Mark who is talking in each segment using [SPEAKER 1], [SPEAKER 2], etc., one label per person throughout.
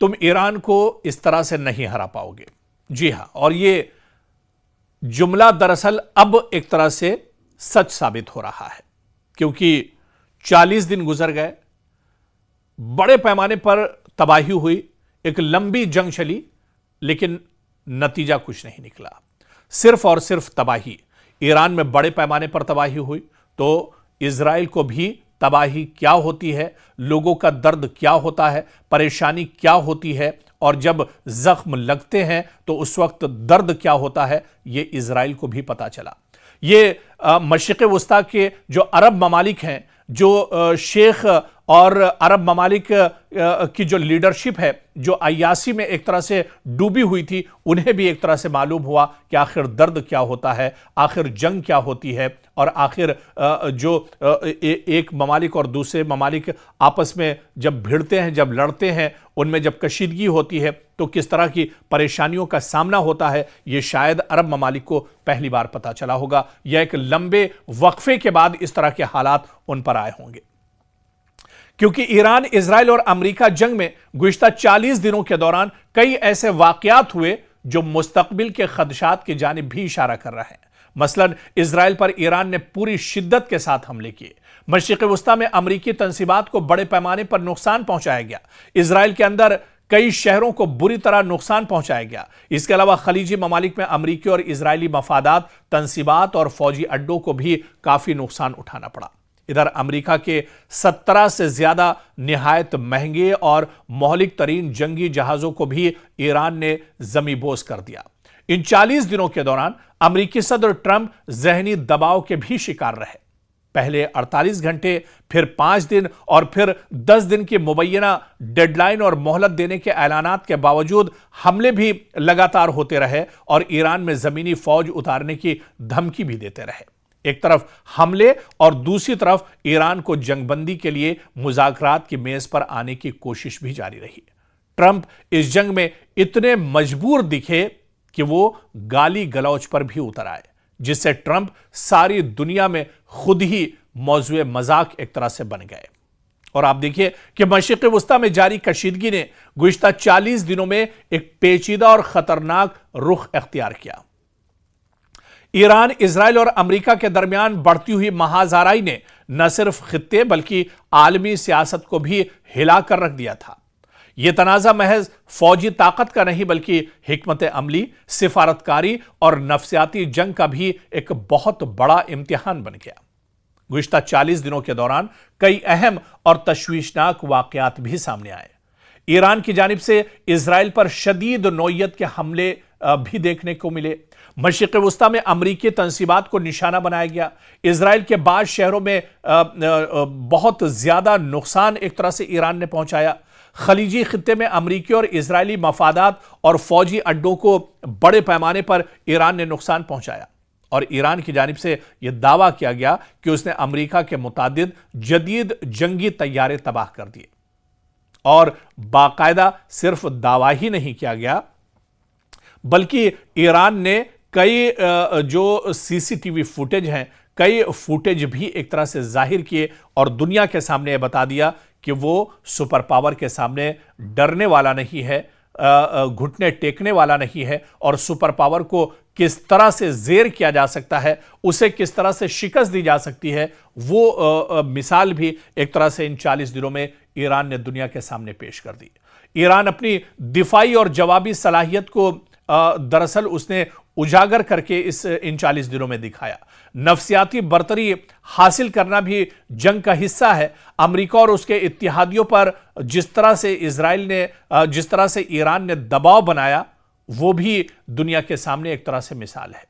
[SPEAKER 1] तुम ईरान को इस तरह से नहीं हरा पाओगे। जी हां, और ये जुमला दरअसल अब एक तरह से सच साबित हो रहा है, क्योंकि 40 दिन गुजर गए, बड़े पैमाने पर तबाही हुई, एक लंबी जंग चली, लेकिन नतीजा कुछ नहीं निकला, सिर्फ और सिर्फ तबाही। ईरान में बड़े पैमाने पर तबाही हुई तो इजराइल को भी तबाही क्या होती है, लोगों का दर्द क्या होता है, परेशानी क्या होती है, और जब जख्म लगते हैं तो उस वक्त दर्द क्या होता है, यह इजराइल को भी पता चला। ये मशरिक़ वस्ता के जो अरब ममालिक हैं, जो शेख और अरब ममालिक की जो लीडरशिप है, जो अय्यासी में एक तरह से डूबी हुई थी, उन्हें भी एक तरह से मालूम हुआ कि आखिर दर्द क्या होता है, आखिर जंग क्या होती है, और आखिर जो एक ममालिक और दूसरे ममालिक आपस में जब भिड़ते हैं, जब लड़ते हैं, उनमें जब कशीदगी होती है तो किस तरह की परेशानियों का सामना होता है, यह शायद अरब ममालिक को पहली बार पता चला होगा, या एक लंबे वक्फे के बाद इस तरह के हालात उन पर आए होंगे। क्योंकि ईरान, इजराइल और अमेरिका जंग में गुज़िश्ता 40 दिनों के दौरान कई ऐसे वाकयात हुए जो मुस्तकबिल के खदशात की जानिब भी इशारा कर रहे हैं। मसलन इजराइल पर ईरान ने पूरी शिद्दत के साथ हमले किए। मशरिक़ वस्ता में अमरीकी तंसीबात को बड़े पैमाने पर नुकसान पहुंचाया गया। इजराइल के अंदर कई शहरों को बुरी तरह नुकसान पहुंचाया गया। इसके अलावा खलीजी ममालिक में अमरीकी और इजरायली मफादात, तंसीबात और फौजी अड्डों को भी काफी नुकसान उठाना पड़ा। इधर अमेरिका के 17 से ज्यादा निहायत महंगे और मौलिक तरीन जंगी जहाजों को भी ईरान ने जमीबोज कर दिया। इन 40 दिनों के दौरान अमेरिकी सदर ट्रंप जहनी दबाव के भी शिकार रहे। पहले 48 घंटे, फिर 5 दिन और फिर 10 दिन की मुबैना डेडलाइन और मोहलत देने के ऐलानात के बावजूद हमले भी लगातार होते रहे और ईरान में जमीनी फौज उतारने की धमकी भी देते रहे। एक तरफ हमले और दूसरी तरफ ईरान को जंगबंदी के लिए मुज़ाकरात की मेज पर आने की कोशिश भी जारी रही। ट्रंप इस जंग में इतने मजबूर दिखे कि वो गाली गलौज पर भी उतर आए, जिससे ट्रंप सारी दुनिया में खुद ही मौजूए मजाक एक तरह से बन गए। और आप देखिए कि मशरिक़ वस्ता में जारी कशीदगी ने गुज़िश्ता 40 दिनों में एक पेचीदा और खतरनाक रुख अख्तियार किया। ईरान, इजराइल और अमेरिका के दरमियान बढ़ती हुई महाज़ाराई ने न सिर्फ खित्ते बल्कि आलमी सियासत को भी हिलाकर रख दिया था। यह तनाज़ा महज फौजी ताकत का नहीं बल्कि हिकमत अमली, सिफारतकारी और नफ्सियाती जंग का भी एक बहुत बड़ा इम्तिहान बन गया। गुज़िश्ता 40 दिनों के दौरान कई अहम और तशवीशनाक वाक़यात भी सामने आए। ईरान की जानिब से इजराइल पर शदीद नौयत के हमले भी देखने को मिले। मशरिक़ वस्ता में अमरीकी तंसीबात को निशाना बनाया गया। इजराइल के बाद शहरों में बहुत ज्यादा नुकसान एक तरह से ईरान ने पहुंचाया। खलीजी खित्ते में अमरीकी और इजरायली मफादात और फौजी अड्डों को बड़े पैमाने पर ईरान ने नुकसान पहुंचाया और ईरान की जानिब से यह दावा किया गया कि उसने अमरीका के मुतादिद जदीद जंगी तैयारे तबाह कर दिए। और बाकायदा सिर्फ दावा ही नहीं किया गया बल्कि ईरान ने कई जो सीसीटीवी फुटेज हैं, कई फुटेज भी एक तरह से जाहिर किए और दुनिया के सामने बता दिया कि वो सुपर पावर के सामने डरने वाला नहीं है, घुटने टेकने वाला नहीं है और सुपर पावर को किस तरह से जेर किया जा सकता है, उसे किस तरह से शिकस्त दी जा सकती है, वो मिसाल भी एक तरह से इन 40 दिनों में ईरान ने दुनिया के सामने पेश कर दी। ईरान अपनी दिफाई और जवाबी सलाहियत को दरअसल उसने उजागर करके इन 40 दिनों में दिखाया। नफ्सियाती बरतरी हासिल करना भी जंग का हिस्सा है। अमेरिका और उसके इत्तेहादियों पर जिस तरह से ईरान ने दबाव बनाया, वो भी दुनिया के सामने एक तरह से मिसाल है।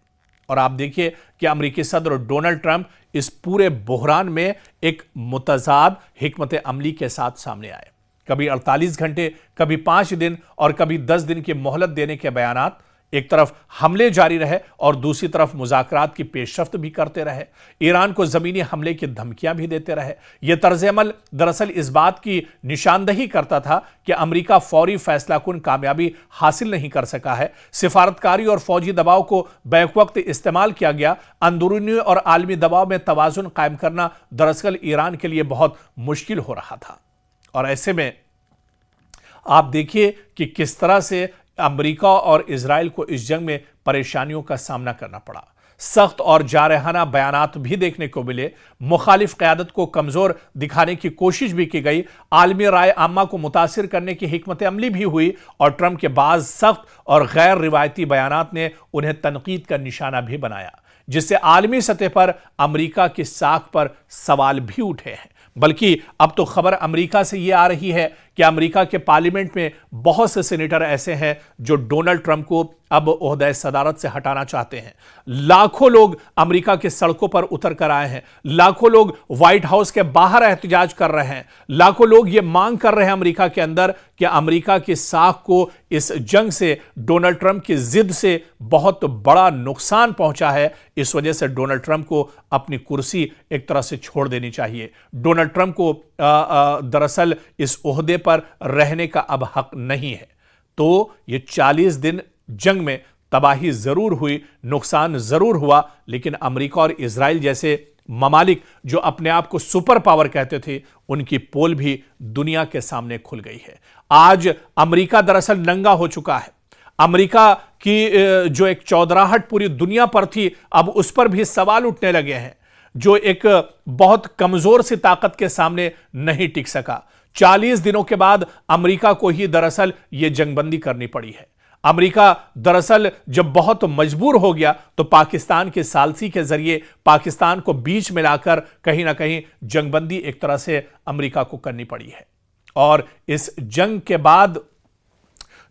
[SPEAKER 1] और आप देखिए कि अमेरिकी सदर डोनाल्ड ट्रंप इस पूरे बहरान में एक मुतजाद हिकमत अमली के साथ सामने आए। कभी 48 घंटे, कभी 5 दिन और कभी 10 दिन की मोहलत देने के बयानात। एक तरफ हमले जारी रहे और दूसरी तरफ मुज़ाकरात की पेशरफ्त भी करते रहे। ईरान को ज़मीनी हमले की धमकियां भी देते रहे। यह तर्ज अमल दरअसल इस बात की निशानदही करता था कि अमेरिका फौरी फैसलाकुन कामयाबी हासिल नहीं कर सका है। सिफारतकारी और फौजी दबाव को बैकवक्त इस्तेमाल किया गया। अंदरूनी और आलमी दबाव में तवाज़ुन कायम करना दरअसल ईरान के लिए बहुत मुश्किल हो रहा था। और ऐसे में आप देखिए कि किस तरह से अमेरिका और इजराइल को इस जंग में परेशानियों का सामना करना पड़ा। सख्त और जारहाना बयानात भी देखने को मिले, मुखालिफ क़यादत को कमजोर दिखाने की कोशिश भी की गई, आलमी राय आमा को मुतासिर करने की हिकमत अमली भी हुई और ट्रंप के बाज़ सख्त और गैर रिवायती बयानात ने उन्हें तनकीद का निशाना भी बनाया, जिससे आलमी सतह पर अमेरिका की साख पर सवाल भी उठे हैं। बल्कि अब तो खबर अमेरिका से यह आ रही है कि अमेरिका के पार्लियामेंट में बहुत से सीनेटर ऐसे हैं जो डोनाल्ड ट्रंप को अब ओहदा सदारत से हटाना चाहते हैं। लाखों लोग अमेरिका की सड़कों पर उतर कर आए हैं, लाखों लोग व्हाइट हाउस के बाहर एहतजाज कर रहे हैं, लाखों लोग यह मांग कर रहे हैं अमेरिका के अंदर कि अमेरिका की साख को इस जंग से, डोनाल्ड ट्रंप की जिद से बहुत बड़ा नुकसान पहुंचा है। इस वजह से डोनाल्ड ट्रंप को अपनी कुर्सी एक तरह से छोड़ देनी चाहिए। डोनाल्ड ट्रंप को दरअसल इस ओहदे पर रहने का अब हक नहीं है। तो ये 40 दिन जंग में तबाही जरूर हुई, नुकसान जरूर हुआ, लेकिन अमेरिका और इजराइल जैसे ममालिक जो अपने आप को सुपर पावर कहते थे, उनकी पोल भी दुनिया के सामने खुल गई है। आज अमेरिका दरअसल नंगा हो चुका है। अमेरिका की जो एक चौधराहट पूरी दुनिया पर थी, अब उस पर भी सवाल उठने लगे हैं, जो एक बहुत कमजोर सी ताकत के सामने नहीं टिक सका। 40 दिनों के बाद अमेरिका को ही दरअसल यह जंगबंदी करनी पड़ी है। अमेरिका दरअसल जब बहुत मजबूर हो गया तो पाकिस्तान के सालसी के जरिए पाकिस्तान को बीच में लाकर कहीं ना कहीं जंगबंदी एक तरह से अमेरिका को करनी पड़ी है। और इस जंग के बाद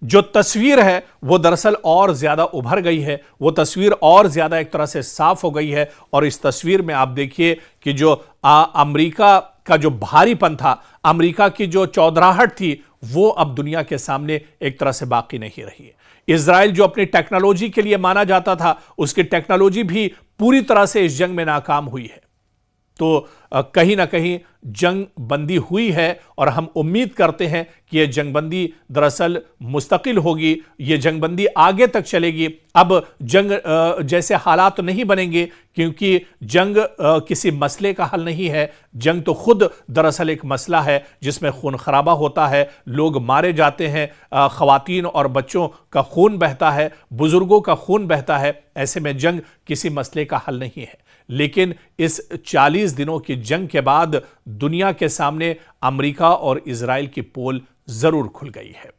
[SPEAKER 1] जो तस्वीर है वो दरअसल और ज्यादा उभर गई है, वो तस्वीर और ज्यादा एक तरह से साफ हो गई है। और इस तस्वीर में आप देखिए कि जो अमेरिका का जो भारीपन था, अमेरिका की जो चौधराहट थी, वो अब दुनिया के सामने एक तरह से बाकी नहीं रही है। इजराइल जो अपनी टेक्नोलॉजी के लिए माना जाता था, उसकी टेक्नोलॉजी भी पूरी तरह से इस जंग में नाकाम हुई है। तो कहीं ना कहीं जंग बंदी हुई है और हम उम्मीद करते हैं कि यह जंगबंदी दरअसल मुस्तकिल होगी, यह जंगबंदी आगे तक चलेगी। अब जंग जैसे हालात नहीं बनेंगे, क्योंकि जंग किसी मसले का हल नहीं है। जंग तो खुद दरअसल एक मसला है जिसमें खून खराबा होता है, लोग मारे जाते हैं, ख़वातीन और बच्चों का खून बहता है, बुजुर्गों का खून बहता है। ऐसे में जंग किसी मसले का हल नहीं है। लेकिन इस 40 दिनों की जंग के बाद दुनिया के सामने अमेरिका और इजराइल की पोल जरूर खुल गई है।